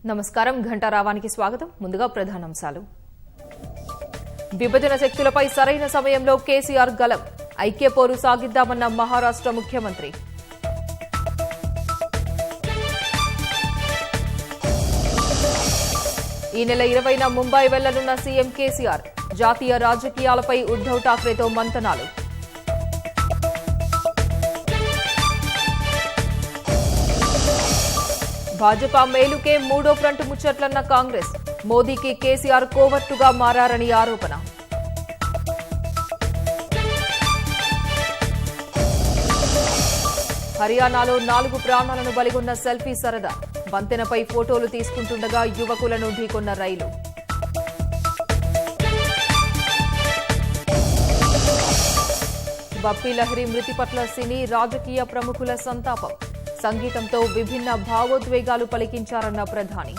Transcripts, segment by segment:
నమస్కారం ఘంటారావానికి స్వాగతం. ముందుగా ప్రధానాంశాలు. విభజన శక్తులపై సరైన సమయంలో కేసీఆర్ గలం. ఐక్య పోరు సాగిద్దామన్న మహారాష్ట్ర ముఖ్యమంత్రి. ఈ నెల 20న ముంబై వెళ్లనున్న సీఎం కేసీఆర్. జాతీయ రాజకీయాలపై ఉద్దవ్ ఠాక్రేతో మంతనాలు. భాజపా మేలుకే మూడో ఫ్రంట్ ముచ్చట్లన్న కాంగ్రెస్. మోదీకి కేసీఆర్ కోవర్టుగా మారారని ఆరోపణ. హర్యానాలో 4 ప్రాణాలను బలిగొన్న సెల్ఫీ సరదా. వంతెనపై ఫోటోలు తీసుకుంటుండగా యువకులను ఢీకొన్న రైలు. బప్పీ లహరి మృతి పట్ల సినీ రాజకీయ ప్రముఖుల సంతాపం. సంగీతంతో విభిన్న భావోద్వేగాలు పలికించారన్న ప్రధాని.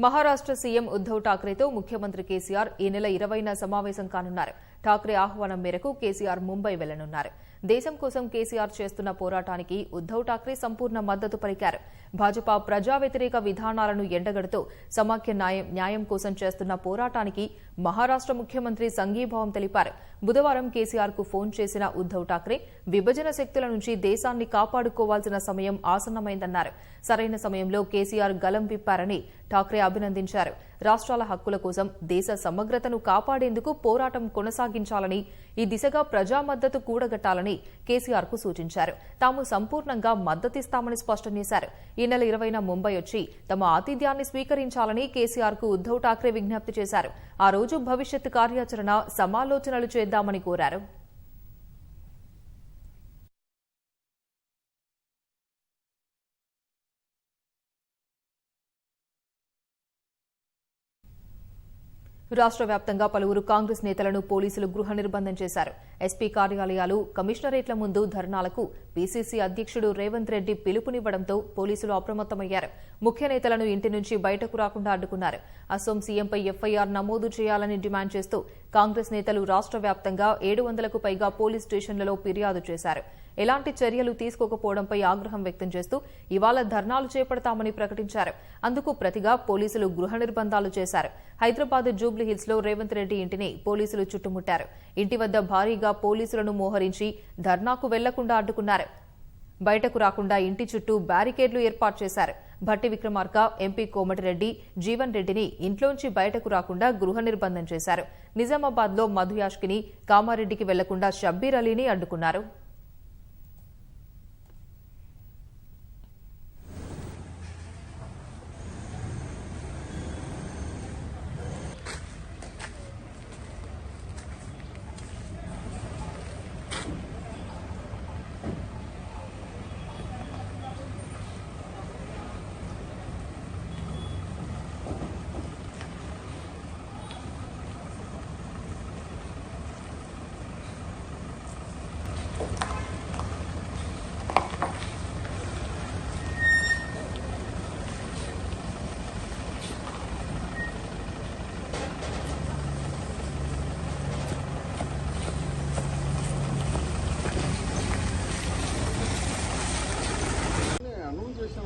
మహారాష్ట్ర సీఎం ఉద్దవ్ ఠాక్రేతో ముఖ్యమంత్రి కేసీఆర్ ఈ నెల 20న సమావేశం కానున్నారు. ఠాక్రే ఆహ్వానం మేరకు కేసీఆర్ ముంబై వెళ్లనున్నారు. దేశం కోసం కేసీఆర్ చేస్తున్న పోరాటానికి ఉద్దవ్ ఠాక్రే సంపూర్ణ మద్దతు పలికారు. భాజపా ప్రజా వ్యతిరేక విధానాలను ఎండగడుతూ సమాఖ్య న్యాయం కోసం చేస్తున్న పోరాటానికి మహారాష్ట్ర ముఖ్యమంత్రి సంఘీభావం తెలిపారు. బుధవారం కేసీఆర్ కు ఫోన్ చేసిన ఉద్దవ్ ఠాక్రే విభజన శక్తుల నుంచి దేశాన్ని కాపాడుకోవాల్సిన సమయం ఆసన్నమైందన్నారు. సరైన సమయంలో కేసీఆర్ గలం విప్పారని ఠాక్రే అభినందించారు. రాష్ట్రాల హక్కుల కోసం దేశ సమగ్రతను కాపాడేందుకు పోరాటం కొనసాగించాలని, ఈ దిశగా ప్రజా మద్దతు కూడగట్టాలని కేసీఆర్ కు సూచించారు. తాము సంపూర్ణంగా మద్దతిస్తామని స్పష్టం చేశారు. ఈ నెల 20న ముంబై వచ్చి తమ ఆతిథ్యాన్ని స్వీకరించాలని కేసీఆర్ కు ఉద్దవ్ ఠాక్రే విజ్ఞప్తి చేశారు. ఆ రోజు భవిష్యత్ కార్యాచరణ సమాలోచనలు చేద్దామని కోరారు. రాష్ట్ర వ్యాప్తంగా పలువురు కాంగ్రెస్ నేతలను పోలీసులు గృహ నిర్బంధం చేశారు. ఎస్పీ కార్యాలయాలు, కమిషనరేట్ల ముందు ధర్నాలకు పీసీసీ అధ్యక్షుడు రేవంత్ రెడ్డి పిలుపునివ్వడంతో పోలీసులు అప్రమత్తమయ్యారు. ముఖ్య నేతలను ఇంటి నుంచి బయటకు రాకుండా అడ్డుకున్నారు. అసోం సీఎంపై ఎఫ్ఐఆర్ నమోదు చేయాలని డిమాండ్ చేస్తూ కాంగ్రెస్ నేతలు రాష్ట్ర వ్యాప్తంగా 700కు పైగా పోలీస్ స్టేషన్లలో ఫిర్యాదు చేశారు. ఎలాంటి చర్యలు తీసుకోకపోవడంపై ఆగ్రహం వ్యక్తం చేస్తూ ఇవాళ ధర్నాలు చేపడతామని ప్రకటించారు. అందుకు ప్రతిగా పోలీసులు గృహ నిర్బంధాలు చేశారు. హైదరాబాద్ జూబ్లీహిల్స్ లో రేవంత్ రెడ్డి ఇంటిని పోలీసులు చుట్టుముట్టారు. ఇంటి వద్ద భారీగా పోలీసులను మోహరించి ధర్నాకు వెళ్లకుండా అడ్డుకున్నారు. బయటకు రాకుండా ఇంటి చుట్టూ బ్యారికేడ్లు ఏర్పాటు చేశారు. భట్టి విక్రమార్క, ఎంపీ కోమటిరెడ్డి, జీవన్ రెడ్డిని ఇంట్లోంచి బయటకు రాకుండా గృహ నిర్బంధం చేశారు. నిజామాబాద్ లో మధు యాష్కిని, కామారెడ్డికి వెళ్లకుండా షబ్బీర్ అలీని అడ్డుకున్నారు.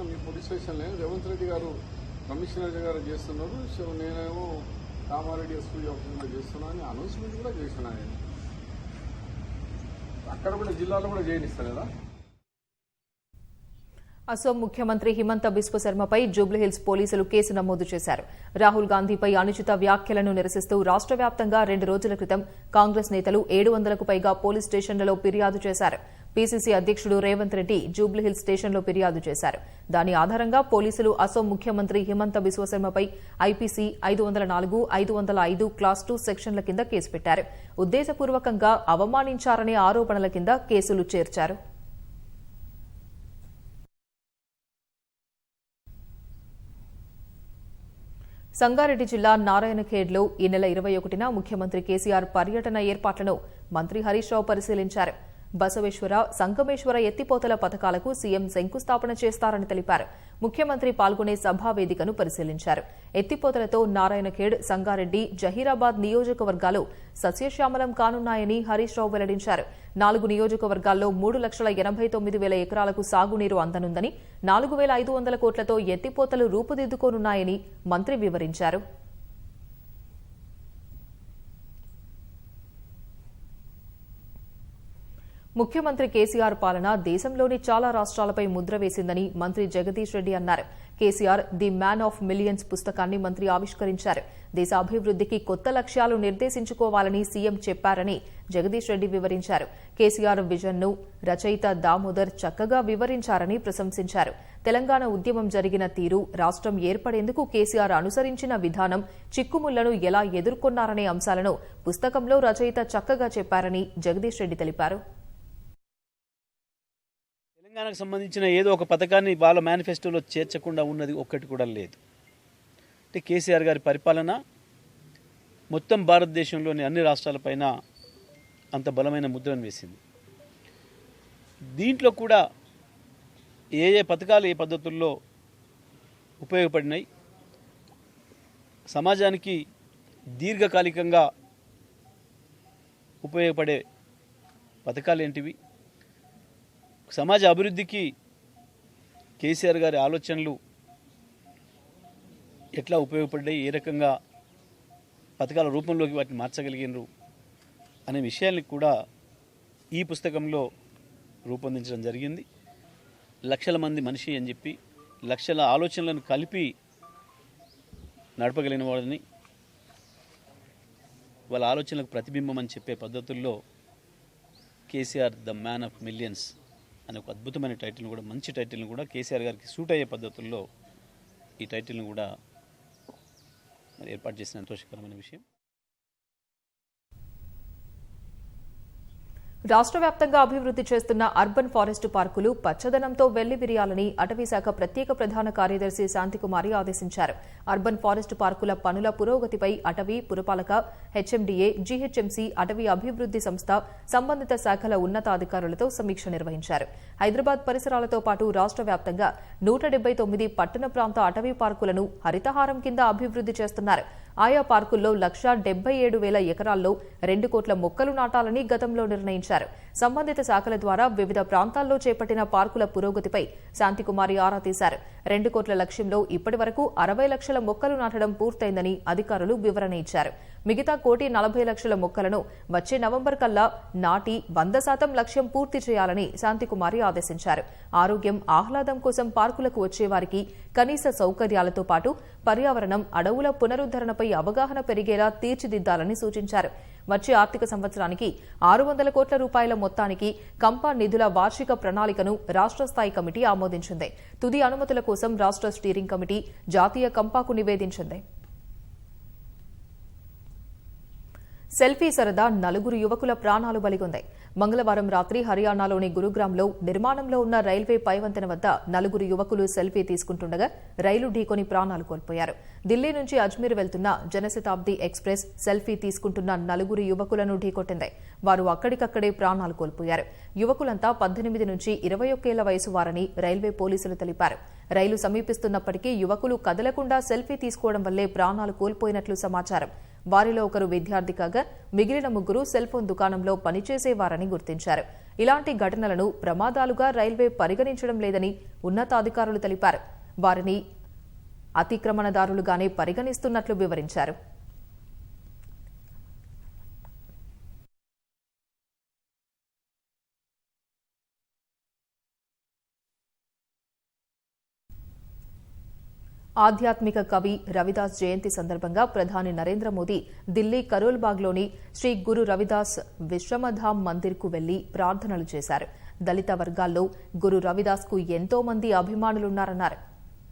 మీ పోలీస్ స్టేషన్లో రేవంత్ రెడ్డి గారు కమిషనర్ గారు చేస్తున్నారు, సో నేనేమో కామారెడ్డి ఎస్పీ ఆఫీసులో చేస్తున్నాను అని అనౌన్స్మెంట్ కూడా చేసినా. నేను అక్కడ కూడా జిల్లాలో కూడా చేయనిస్తాను కదా. అసోం ముఖ్యమంత్రి హిమంత బిశ్వ శర్మపై జూబ్లీహిల్స్ పోలీసులు కేసు నమోదు చేశారు. రాహుల్ గాంధీపై అనుచిత వ్యాఖ్యలను నిరసిస్తూ రాష్ట్ర వ్యాప్తంగా 2 రోజుల క్రితం కాంగ్రెస్ నేతలు 700కు పైగా పోలీస్ స్టేషన్లలో ఫిర్యాదు చేశారు. పీసీసీ అధ్యక్షుడు రేవంత్ రెడ్డి జూబ్లీహిల్స్ స్టేషన్లో ఫిర్యాదు చేశారు. దాని ఆధారంగా పోలీసులు అసోం ముఖ్యమంత్రి హిమంత బిశ్వ శర్మపై ఐపీసీ 504, 505 క్లాస్ 2 సెక్షన్ల కింద కేసు పెట్టారు. ఉద్దేశపూర్వకంగా అవమానించారనే ఆరోపణల కింద కేసులు చేర్చారు. సంగారెడ్డి జిల్లా నారాయణఖేడ్లో ఈ నెల 21న ముఖ్యమంత్రి కేసీఆర్ పర్యటన ఏర్పాట్లను మంత్రి హరీష్ రావు పరిశీలించారు. బసవేశ్వర, సంగమేశ్వర ఎత్తిపోతల పథకాలకు సీఎం శంకుస్థాపన చేస్తారని తెలిపారు. ముఖ్యమంత్రి పాల్గొనే సభా వేదికను పరిశీలించారు. ఎత్తిపోతలతో నారాయణఖేడ్, సంగారెడ్డి, జహీరాబాద్ నియోజకవర్గాలు సస్యశ్యామలం కానున్నాయని హరీష్ రావు వెల్లడించారు. 4 నియోజకవర్గాల్లో 3,89,000 ఎకరాలకు సాగునీరు అందనుందని, 4,500 కోట్లతో ఎత్తిపోతలు రూపుదిద్దుకోనున్నాయని మంత్రి వివరించారు. ముఖ్యమంత్రి కేసీఆర్ పాలన దేశంలోని చాలా రాష్ట్రాలపై ముద్ర వేసిందని మంత్రి జగదీష్ రెడ్డి అన్నారు. KCR the man of millions పుస్తకాన్ని మంత్రి ఆవిష్కరించారు. దేశ అభివృద్ధికి కొత్త లక్ష్యాలు నిర్దేశించుకోవాలని సీఎం చెప్పారని జగదీష్ రెడ్డి వివరించారు. కేసీఆర్ విజన్ను రచయిత దామోదర్ చక్కగా వివరించారని ప్రశంసించారు. తెలంగాణ ఉద్యమం జరిగిన తీరు, రాష్ట్రం ఏర్పడేందుకు కేసీఆర్ అనుసరించిన విధానం, చిక్కుముళ్లను ఎలా ఎదుర్కొన్నారనే అంశాలను పుస్తకంలో రచయిత చక్కగా చెప్పారని జగదీష్ రెడ్డి తెలిపారు. తెలంగాణకు సంబంధించిన ఏదో ఒక పథకాన్ని వాళ్ళ మేనిఫెస్టోలో చేర్చకుండా ఉన్నది ఒక్కటి కూడా లేదు. అంటే కేసీఆర్ గారి పరిపాలన మొత్తం భారతదేశంలోని అన్ని రాష్ట్రాలపైన అంత బలమైన ముద్రను వేసింది. దీంట్లో కూడా ఏ ఏ పథకాలు ఏ పద్ధతుల్లో ఉపయోగపడినాయి, సమాజానికి దీర్ఘకాలికంగా ఉపయోగపడే పథకాలు ఏంటివి, సమాజ అభివృద్ధికి కేసీఆర్ గారి ఆలోచనలు ఎట్లా ఉపయోగపడ్డాయి, ఏ రకంగా పథకాల రూపంలోకి వాటిని మార్చగలిగినారు అనే విషయాన్ని కూడా ఈ పుస్తకంలో రూపొందించడం జరిగింది. లక్షల మంది మనిషి అని చెప్పి లక్షల ఆలోచనలను కలిపి నడపగలిగిన వాడిని, వాళ్ళ ఆలోచనలకు ప్రతిబింబం అని చెప్పే పద్ధతుల్లో KCR the man of millions అనే ఒక అద్భుతమైన టైటిల్ని కూడా, మంచి టైటిల్ని కూడా కేసీఆర్ గారికి సూట్ అయ్యే పద్ధతుల్లో ఈ టైటిల్ని కూడా ఏర్పాటు చేసిన సంతోషకరమైన విషయం. రాష్ట్ర వ్యాప్తంగా అభివృద్ది చేస్తున్న అర్బన్ ఫారెస్ట్ పార్కులు పచ్చదనంతో వెల్లివిరియాలని అటవీశాఖ ప్రత్యేక ప్రధాన కార్యదర్శి శాంతికుమారి ఆదేశించారు. అర్బన్ ఫారెస్ట్ పార్కుల పనుల పురోగతిపై అటవీ, పురపాలక, హెచ్ఎండీఏ, జీహెచ్ఎంసీ, అటవీ అభివృద్ది సంస్థ, సంబంధిత శాఖల ఉన్నతాధికారులతో సమీక్ష నిర్వహించారు. హైదరాబాద్ పరిసరాలతో పాటు రాష్ట్ర వ్యాప్తంగా 179 పట్టణ ప్రాంత అటవీ పార్కులను హరితహారం కింద అభివృద్ది చేస్తున్నారు. ఆయా పార్కుల్లో 1,77,000 ఎకరాల్లో 2 కోట్ల మొక్కలు నాటాలని గతంలో నిర్ణయించారు. సంబంధిత శాఖల ద్వారా వివిధ ప్రాంతాల్లో చేపట్టిన పార్కుల పురోగతిపై శాంతికుమారి ఆరా తీశారు. 2 కోట్ల లక్ష్యంలో ఇప్పటి వరకు 60 లక్షల మొక్కలు నాటడం పూర్తయిందని అధికారులు వివరణ ఇచ్చారు. మిగతా 1,40,00,000 మొక్కలను వచ్చే నవంబర్ కల్లా నాటి 100% లక్ష్యం పూర్తి చేయాలని శాంతికుమారి ఆదేశించారు. ఆరోగ్యం, ఆహ్లాదం కోసం పార్కులకు వచ్చేవారికి కనీస సౌకర్యాలతో పాటు పర్యావరణం, అడవుల పునరుద్ధరణపై అవగాహన పెరిగేలా తీర్చిదిద్దాలని సూచించారు. వచ్చే ఆర్థిక సంవత్సరానికి 600 కోట్ల రూపాయల మొత్తానికి కంపా నిధుల వార్షిక ప్రణాళికను రాష్ట్ర స్థాయి కమిటీ ఆమోదించింది. తుది అనుమతుల కోసం రాష్ట్ర స్టీరింగ్ కమిటీ జాతీయ కంపాకు నివేదించింది. సెల్ఫీ సరదా 4 యువకుల ప్రాణాలు బలిగొందాయి. మంగళవారం రాత్రి హర్యానాలోని గురుగ్రామ్లో నిర్మాణంలో ఉన్న రైల్వే పైవంతెన వద్ద 4 యువకులు సెల్ఫీ తీసుకుంటుండగా రైలు ఢీకొని ప్రాణాలు కోల్పోయారు. ఢిల్లీ నుంచి అజ్మీర్ వెళ్తున్న జనశతాబ్ది ఎక్స్ప్రెస్ సెల్ఫీ తీసుకుంటున్న 4 యువకులను ఢీకొట్టింది. వారు అక్కడికక్కడే ప్రాణాలు కోల్పోయారు. యువకులంతా 18 నుంచి 21 ఏళ్ల వయసు వారని రైల్వే పోలీసులు తెలిపారు. రైలు సమీపిస్తున్నప్పటికీ యువకులు కదలకుండా సెల్ఫీ తీసుకోవడం వల్లే ప్రాణాలు కోల్పోయినట్లు సమాచారం. వారిలో ఒకరు విద్యార్థి కాగా మిగిలిన 3 సెల్ఫోన్ దుకాణంలో పనిచేసేవారని గుర్తించారు. ఇలాంటి ఘటనలను ప్రమాదాలుగా రైల్వే పరిగణించడం లేదని ఉన్నతాధికారులు తెలిపారు. వారిని అతిక్రమణదారులుగానే పరిగణిస్తున్నట్లు వివరించారు. ఆధ్యాత్మిక కవి రవిదాస్ జయంతి సందర్భంగా ప్రధాని నరేంద్ర మోదీ ఢిల్లీ కరోల్బాగ్లోని శ్రీ గురు రవిదాస్ విశ్రమధామ్ మందిర్కు వెళ్లి ప్రార్థనలు చేశారు. దళిత వర్గాల్లో గురు రవిదాస్కు ఎంతో మంది అభిమానులున్నారన్నారు.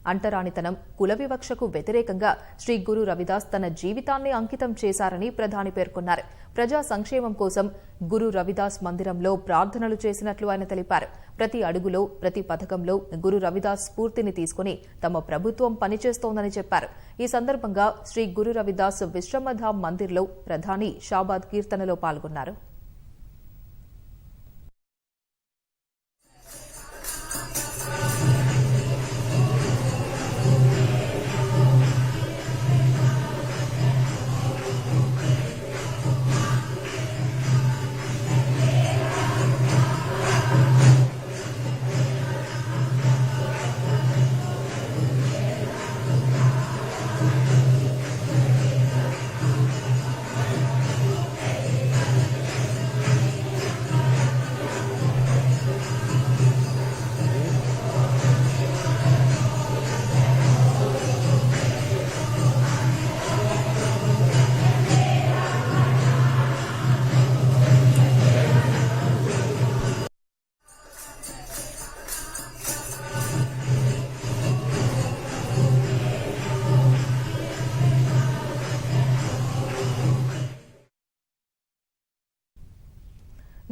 అంటరానితనం, కుల వివక్షకు వ్యతిరేకంగా శ్రీ గురు రవిదాస్ తన జీవితాన్ని అంకితం చేశారని ప్రధాని పేర్కొన్నారు. ప్రజా సంక్షేమం కోసం గురు రవిదాస్ మందిరంలో ప్రార్థనలు చేసినట్లు ఆయన తెలిపారు. ప్రతి అడుగులో, ప్రతి పథకంలో గురు రవిదాస్ స్ఫూర్తిని తీసుకుని తమ ప్రభుత్వం పనిచేస్తోందని చెప్పారు. ఈ సందర్భంగా శ్రీ గురు రవిదాస్ విశ్రమధామ్ మందిర్లో ప్రధాని షాబాద్ కీర్తనలో పాల్గొన్నారు.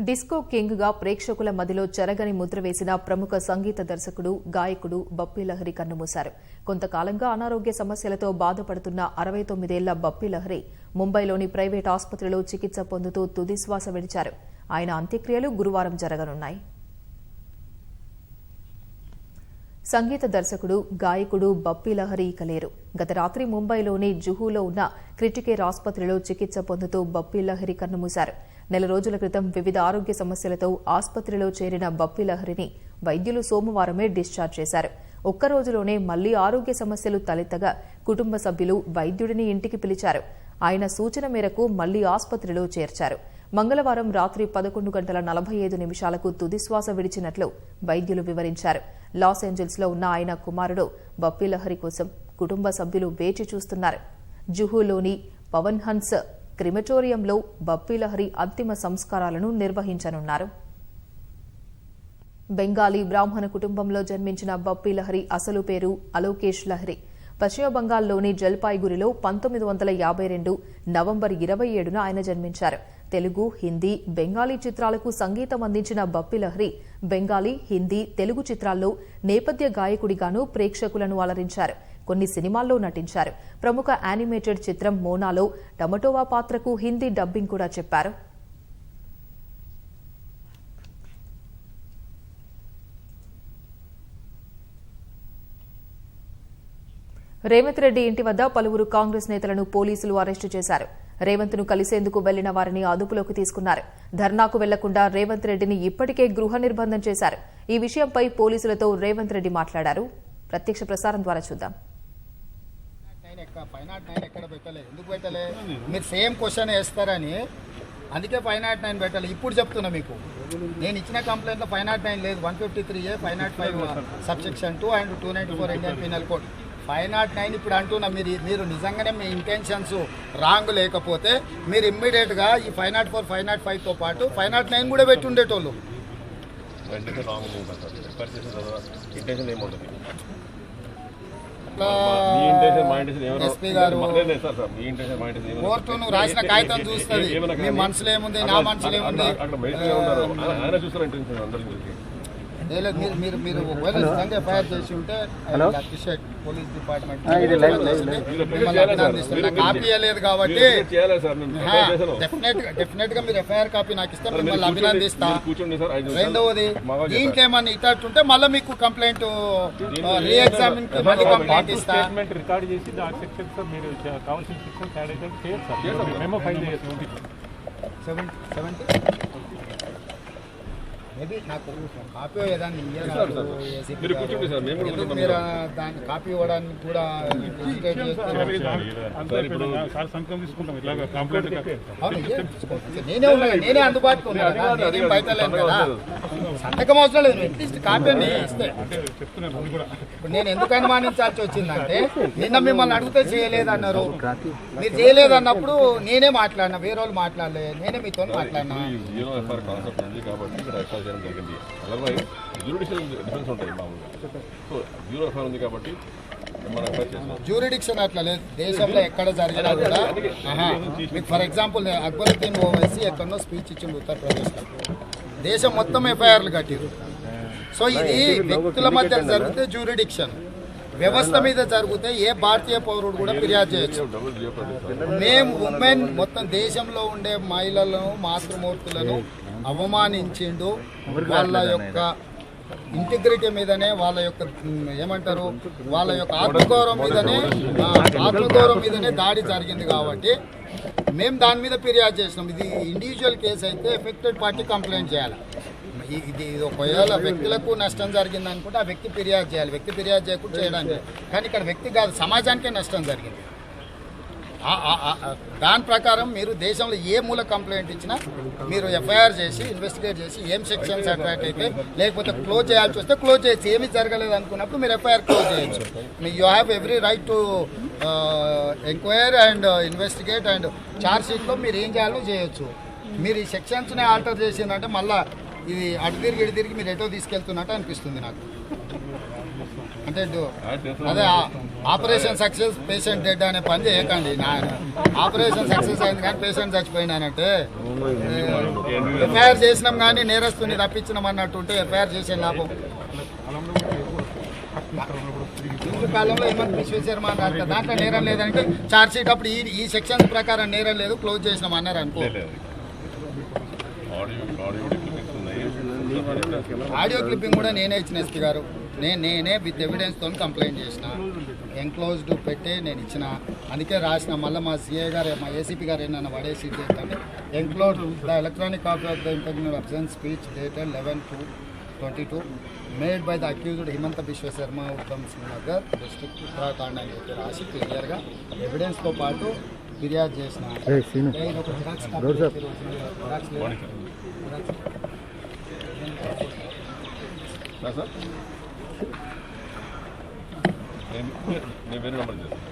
డిస్కో కింగ్ గా ప్రేక్షకుల మదిలో చెరగని ముద్ర వేసిన ప్రముఖ సంగీత దర్శకుడు గాయకుడు బప్పీ లహరి కన్నుమూశారు. కొంతకాలంగా అనారోగ్య సమస్యలతో బాధపడుతున్న 69 ఏళ్ల బప్పీ లహరి ముంబైలోని ప్రైవేట్ ఆసుపత్రిలో చికిత్స పొందుతూ తుదిశ్వాస విడిచారు. ఆయన అంత్యక్రియలు గురువారం జరగనున్నాయి. సంగీత దర్శకుడు గాయకుడు బప్పీ లహరి ఇక లేరు. గత రాత్రి ముంబైలోని జుహూలో ఉన్న క్రిటికేర్ ఆసుపత్రిలో చికిత్స పొందుతూ బప్పీ లహరి కన్నుమూశారు. నెల రోజుల క్రితం వివిధ ఆరోగ్య సమస్యలతో ఆసుపత్రిలో చేరిన బప్పీ లహరిని వైద్యులు సోమవారమే డిశ్చార్జ్ చేశారు. ఒక్క రోజులోనే మళ్లీ ఆరోగ్య సమస్యలు తలెత్తగా కుటుంబ సభ్యులు వైద్యుడిని ఇంటికి పిలిచారు. ఆయన సూచన మేరకు మళ్లీ ఆసుపత్రిలో చేర్చారు. మంగళవారం రాత్రి 11:45 తుదిశ్వాస విడిచినట్లు వైద్యులు వివరించారు. లాస్ ఏంజల్స్లో ఉన్న ఆయన కుమారుడు బప్పీ లహరి కోసం కుటుంబ సభ్యులు వేచి చూస్తున్నారు. జుహూలోని పవన్ హన్స్ క్రిమటోరియంలో బప్పీ లహరి అంతిమ సంస్కారాలను నిర్వహించనున్నారు. బెంగాలీ బ్రాహ్మణ కుటుంబంలో జన్మించిన బప్పీ లహరి అసలు పేరు అలోకేష్ లహరి. పశ్చిమ బంగాల్లోని జల్పాయిగురిలో 1952 నవంబర్ 27న ఆయన జన్మించారు. తెలుగు, హిందీ, బెంగాలీ చిత్రాలకు సంగీతం అందించిన బప్పీ లహరి బెంగాలీ, హిందీ, తెలుగు చిత్రాల్లో నేపథ్య గాయకుడిగానూ ప్రేక్షకులను అలరించారు. కొన్ని సినిమాల్లో నటించారు. ప్రముఖ యానిమేటెడ్ చిత్రం మోనాలో టమటోవా పాత్రకు హిందీ డబ్బింగ్ కూడా చెప్పారు. రేవంత్ రెడ్డి ఇంటి వద్ద పలువురు కాంగ్రెస్ నేతలను పోలీసులు అరెస్టు చేశారు. రేవంత్ ను కలిసేందుకు వెళ్లిన వారిని అదుపులోకి తీసుకున్నారు. ధర్నాకు వెళ్లకుండా రేవంత్ రెడ్డిని ఇప్పటికే గృహ నిర్బంధం చేశారు. ఈ విషయంపై పోలీసులతో రేవంత్ రెడ్డి మాట్లాడారు. ప్రత్యక్ష ప్రసారం ద్వారా చూద్దాం. ఎక్కడ పెట్టలే, ఎందుకు పెట్టలే? మీరు సేమ్ క్వశ్చన్ వేస్తారని అందుకే 509 పెట్టాలి. ఇప్పుడు చెప్తున్నా మీకు, నేను ఇచ్చిన కంప్లైంట్లో 509 లేదు. 153A, 505 subsection 2 and 294 Indian penal code. 509 ఇప్పుడు అంటున్నా. మీరు నిజంగానే మీ ఇంటెన్షన్స్ రాంగ్ లేకపోతే మీరు ఇమ్మీడియట్గా ఈ 504, 505తో పాటు 509 కూడా పెట్టి ఉండేటోళ్ళు. ఎస్పీ గారు కోర్టు నువ్వు రాసిన కాగితం చూస్తుంది. మీ మనసులో ఏముంది, నా మనసులో ఏముంది. మీరు ఒకవేళ నిజంగా ఎఫ్ఐఆర్ చేసి ఉంటే అప్రిషియేట్ పోలీస్ డిపార్ట్మెంట్ కాపీ ఇవ్వలేదు కాబట్టి డెఫినెట్ గా మీరు ఎఫ్ఐఆర్ కాపీ నాకు ఇస్తే మిమ్మల్ని అభినందిస్తా. రెండవది, దీంట్లో ఏమన్నా ఇట్టుంటే మళ్ళీ మీకు కంప్లైంట్ రీఎగ్జామిన్ మళ్ళీ కంప్లైంట్ ఇస్తా. మేబీ నాకు కాపీ ఏదాన్ని మీరు దాన్ని కాపీ ఇవ్వడానికి కూడా నేనే అందుబాటులో ఉన్నాను, బయట లేను కదా. సంతకం అవసరం లేదు, అట్లీస్ట్ కాపీ అని ఇస్తే. ఇప్పుడు నేను ఎందుకు అనుమానించాల్సి వచ్చిందంటే, నిన్న మిమ్మల్ని అడిగితే చేయలేదన్నారు. మీరు చేయలేదన్నప్పుడు నేనే మాట్లాడినా, వేరే వాళ్ళు మాట్లాడలేదు, నేనే మీతో మాట్లాడినా. జరిగింది. అదర్వైజ్ జ్యూరిడిక్షనల్ డిఫరెన్స్ ఉంటాయి మామూలుగా. సో జీరో ఎఫ్ఐఆర్ ఉంది కాబట్టి జ్యూరిడిక్షన్ అట్లా లేదు దేశంలో ఎక్కడ జరిగినా కూడా. మీకు ఫర్ ఎగ్జాంపుల్ అక్బరుద్దీన్ ఓవైసీ ఎక్కడో స్పీచ్ ఇచ్చింది ఉత్తరప్రదేశ్లో, దేశం మొత్తం ఎఫ్ఐఆర్లు కట్టారు. సో ఇది వ్యక్తుల మధ్య జరిగితే జ్యూరిడిక్షన్, వ్యవస్థ మీద జరిగితే ఏ భారతీయ పౌరుడు కూడా ఫిర్యాదు చేయొచ్చు. మేము ఉమెన్ మొత్తం దేశంలో ఉండే మహిళలను, మాతృమూర్తులను అవమానించిండు. వాళ్ళ యొక్క ఇంటిగ్రిటీ మీదనే, వాళ్ళ యొక్క ఏమంటారు, వాళ్ళ యొక్క ఆత్మగౌరవం మీదనే దాడి జరిగింది కాబట్టి మేము దాని మీద ఫిర్యాదు చేసినాం. ఇది ఇండివిజువల్ కేసు అయితే ఎఫెక్టెడ్ పార్టీ కంప్లైంట్ చేయాలి. ఇది ఒకవేళ వ్యక్తులకు నష్టం జరిగింది అనుకుంటే ఆ వ్యక్తి ఫిర్యాదు చేయాలి. వ్యక్తి ఫిర్యాదు చేయకుండా చేయడానికి, కానీ ఇక్కడ వ్యక్తి కాదు, సమాజానికే నష్టం జరిగింది. దాని ప్రకారం మీరు దేశంలో ఏ మూల కంప్లైంట్ ఇచ్చినా మీరు ఎఫ్ఐఆర్ చేసి ఇన్వెస్టిగేట్ చేసి ఏం సెక్షన్స్ అట్రాక్ట్ అయితే, లేకపోతే క్లోజ్ చేయాల్సి వస్తే క్లోజ్ చేయొచ్చు. ఏమీ జరగలేదు అనుకున్నప్పుడు మీరు ఎఫ్ఐఆర్ క్లోజ్ చేయొచ్చు. You have every right to enquire and investigate and charge షీట్లో మీరు ఏం చేయాలో చేయొచ్చు. మీరు ఈ సెక్షన్స్ని ఆల్టర్ చేసిందంటే మళ్ళీ ఇది అటు తిరిగి మీరు ఎటో తీసుకెళ్తున్నట్టు అనిపిస్తుంది నాకు. అంటే అదే ఆపరేషన్ సక్సెస్ పేషెంట్ డెడ్ అనే పని చేయకండి. ఆపరేషన్ సక్సెస్ అయింది కానీ పేషెంట్ చచ్చిపోయినానంటే ఎఫ్ఐఆర్ చేసినాం కానీ నేరస్తుని తప్పించినాం అన్నట్టు ఉంటే ఎఫ్ఐఆర్ చేసే లాభం. ఈ కాలంలో హేమంత్ బిశ్వ శర్మ అన్నారు కదా, దాంట్లో నేరం లేదంటే ఛార్జ్ షీట్ అప్పుడు ఈ సెక్షన్స్ ప్రకారం నేరం లేదు, క్లోజ్ చేసినాం అన్నారు అనుకో. ఆడియో క్లిప్పింగ్ కూడా నేనే ఇచ్చిన ఎస్పీ గారు, నేనే విత్ ఎవిడెన్స్తో కంప్లైంట్ చేసిన, ఎంక్లోజ్డ్ పెట్టి నేను ఇచ్చిన, అందుకే రాసిన. మళ్ళీ మా సిఐ గారు మా ఏసీపీ గారు ఏంటన్నా పడేసి చేస్తాను. Enclose the electronic copy of the interview absence speech dated 11/2/22 made by the accused Himanta Biswa Sharma Uttam Singh Nagar district Uttarakhand అని చెప్పి రాసి క్లియర్గా ఎవిడెన్స్తో పాటు ఫిర్యాదు చేసిన. నేను వేరే నెంబర్ చేస్తాను.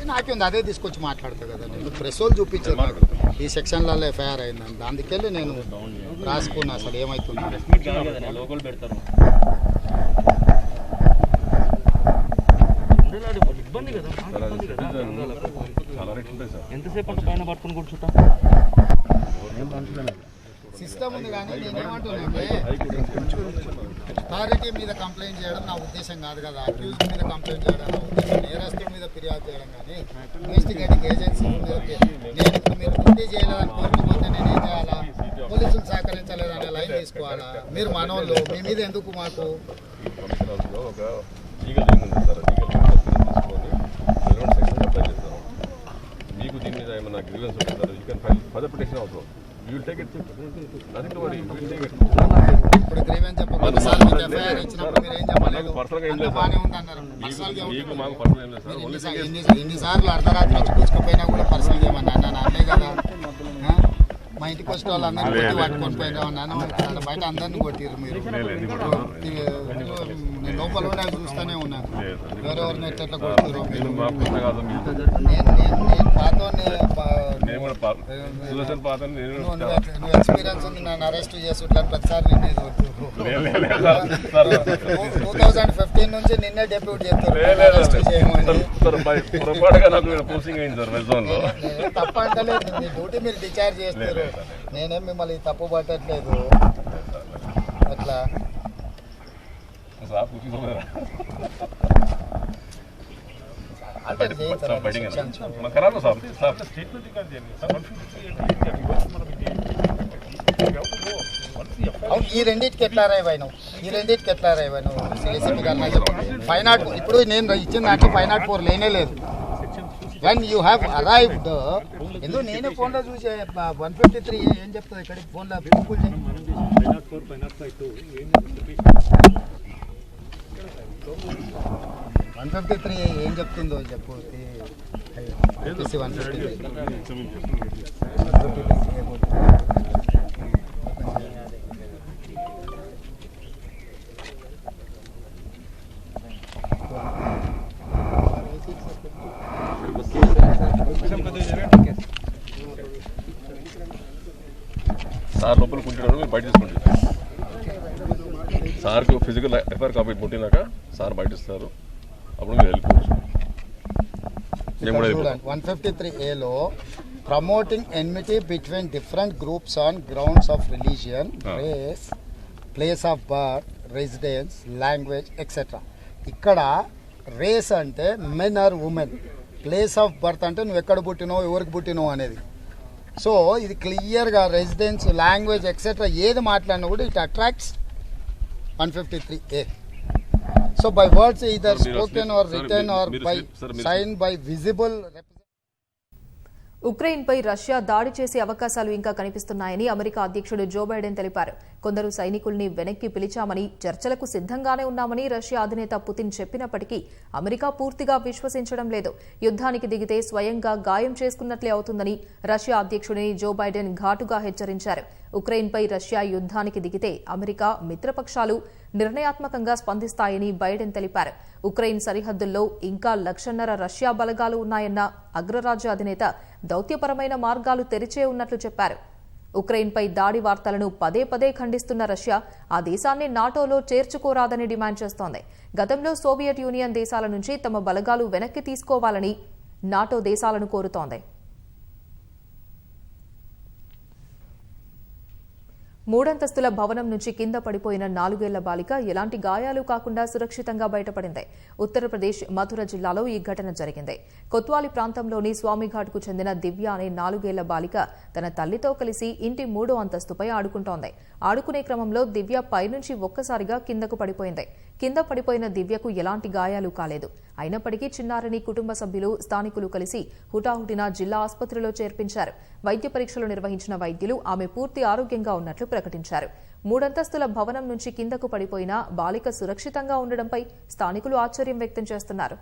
నాకేంది అదే తీసుకొచ్చి మాట్లాడతా కదా. నేను ప్రెస్ వాళ్ళు చూపించారు నాకు ఈ సెక్షన్లలో ఎఫ్ఐఆర్ అయిందని, అందుకెళ్ళి నేను రాసుకున్నా అసలు ఏమవుతుంది. సిస్టమ్ ఉంది కానీ నేనేమంటున్నానంటే అథారిటీ మీద కంప్లైంట్ చేయడం నా ఉద్దేశం కాదు కదా, అక్యూజ్ మీద కంప్లైంట్ చేయడం నా ఉద్దేశం, నేరస్తుల మీద ఫిర్యాదు చేయడం. కానీ ఇన్వెస్టిగేటింగ్ ఏజెన్సీ నేను మీరు డ్యూటీ చేయలేదని కోరుకుపోతే నేనేం చేయాలా? పోలీసులు సహకరించలేదనే లైన్ తీసుకోవాలా? మీరు మనోళ్ళు, మీ మీద ఎందుకు మాకు? ఒక లీగల్ టీమ్ ఉంది సార్, లీగల్ తీసుకొని రిలవెంట్ సెక్షన్ అప్లై చేస్తాం. మీకు దీని మీద ఏమైనా గ్రీవెన్స్ ఉంటుంది sir, you can file further petition also. You will take it, nothing to worry, you will take it. ఇప్పుడు గ్రీవెన్స్ చెప్పండి సార్, మీకు ఎఫ్ఐఆర్ ఇచ్చినప్పుడు మీరు ఏం చెప్పలేదు? పర్సనల్గా ఏం అంతా లేదు బాగానే సార్, ఉందన్నారు. పర్సనల్గా మీకు మాకు పర్సనల్ ఏం లేదు సార్. ఓన్లీ ఎన్నిసార్లు అర్ధరాత్రి వచ్చి కూర్చుకుపోయినా కూడా పర్సనల్గా ఏమన్నా అన్నాను అంతే కదా. మా ఇంటికి వచ్చిన వాళ్ళందరినీ కొట్టి పట్టుకొని పోయినా ఉన్నాను, బయట అందరినీ కొట్టిర్రు మీరు. నేను లోపల కూడా చూస్తూనే ఉన్నాను ఎవరెవరిని ఎట్లా కొడుతుర్రు. నేను పాతోని నువ్వు ఎక్స్పీరియన్స్ ఉంది, నన్ను అరెస్ట్ చేసుకుంటాను ప్రతిసారి నిన్నే 2015 నుంచి నిన్నే డెప్యూట్ చేస్తారు అరెస్ట్ చేయమని. తప్ప అంటలేదు, మీ డ్యూటీ మీరు డిశ్చార్జ్ చేస్తారు, నేనేం మిమ్మల్ని తప్పు పట్టట్లేదు. అట్లా అంటే అవును, ఈ రెండింటికి ఎట్లా రైవాను, ఈ రెండింటికి ఎట్లా రైవాను ఏసీపీ గారు చెప్పు. 504 ఇప్పుడు నేను ఇచ్చిన దాంట్లో 504 లేనే లేదు. వెన్ యూ హ్యావ్ అరైవ్డ్ ఎందుకు నేనే ఫోన్లో చూసే 153 ఏం చెప్తుంది ఇక్కడ ఫోన్లో బిల్కుల్ 153 ఏం చెప్తుందో చెప్పు. 153 సార్ లోపల కూర్చున్నాడు, మీరు బయట తీసుకుంటారు. సార్కి ఫిజికల్ ఎఫ్ఐఆర్ కాపీ పుట్టినాక సార్ బయట ఇస్తారు, అప్పుడు మీరు వెళ్ళిపోవచ్చు. 153A promoting enmity between different groups on grounds of religion, race, place of birth, residence, language etcetera. ఇక్కడ రేస్ అంటే men or women, place of birth అంటే నువ్వు ఎక్కడ పుట్టినో ఎవరికి పుట్టినో అనేది. సో ఇది క్లియర్గా రెసిడెన్స్, లాంగ్వేజ్ ఎక్సెట్రా ఏది మాట్లాడినా కూడా it attracts 153A. So by words either spoken or written or by sign by visible. ఉక్రెయిన్పై రష్యా దాడి చేసే అవకాశాలు ఇంకా కనిపిస్తున్నాయని అమెరికా అధ్యక్షుడు జో బైడెన్ తెలిపారు. కొందరు సైనికుల్ని వెనక్కి పిలిచామని, చర్చలకు సిద్ధంగానే ఉన్నామని రష్యా అధినేత పుతిన్ చెప్పినప్పటికీ అమెరికా పూర్తిగా విశ్వసించడం లేదు. యుద్ధానికి దిగితే స్వయంగా గాయం చేసుకున్నట్లే అవుతుందని రష్యా అధ్యక్షుడిని జో బైడెన్ ఘాటుగా హెచ్చరించారు. ఉక్రెయిన్పై రష్యా యుద్ధానికి దిగితే అమెరికా మిత్రపక్షాలు నిర్ణయాత్మకంగా స్పందిస్తాయని బైడెన్ తెలిపారు. ఉక్రెయిన్ సరిహద్దుల్లో ఇంకా 1,500,000 రష్యా బలగాలు ఉన్నాయన్న అగ్రరాజ్య అధినేత దౌత్యపరమైన మార్గాలు తెరిచే ఉన్నట్లు చెప్పారు. ఉక్రెయిన్పై దాడి వార్తలను పదే పదే ఖండిస్తున్న రష్యా ఆ దేశాన్ని నాటోలో చేర్చుకోరాదని డిమాండ్ చేస్తోంది. గతంలో సోవియట్ యూనియన్ దేశాల నుంచి తమ బలగాలు వెనక్కి తీసుకోవాలని నాటో దేశాలను కోరుతోంది. 3 అంతస్తుల భవనం నుంచి కింద పడిపోయిన 4 ఏళ్ల బాలిక ఎలాంటి గాయాలు కాకుండా సురక్షితంగా బయటపడింది. ఉత్తరప్రదేశ్ మథుర జిల్లాలో ఈ ఘటన జరిగింది. కొత్వాలి ప్రాంతంలోని స్వామిఘాట్కు చెందిన దివ్య అనే 4 ఏళ్ల బాలిక తన తల్లితో కలిసి ఇంటి 3వ అంతస్తుపై ఆడుకుంటోంది. ఆడుకునే క్రమంలో దివ్య పైనుంచి ఒక్కసారిగా కిందకు పడిపోయింది. కింద పడిపోయిన దివ్యకు ఎలాంటి గాయాలు కాలేదు. అయినప్పటికీ చిన్నారిని కుటుంబ సభ్యులు, స్థానికులు కలిసి హుటాహుటిన జిల్లా ఆసుపత్రిలో చేర్పించారు. వైద్య పరీక్షలు నిర్వహించిన వైద్యులు ఆమె పూర్తి ఆరోగ్యంగా ఉన్నట్లు ప్రకటించారు. 3 అంతస్తుల భవనం నుంచి కిందకు పడిపోయిన బాలిక సురక్షితంగా ఉండడంపై స్థానికులు ఆశ్చర్యం వ్యక్తం చేస్తున్నారు.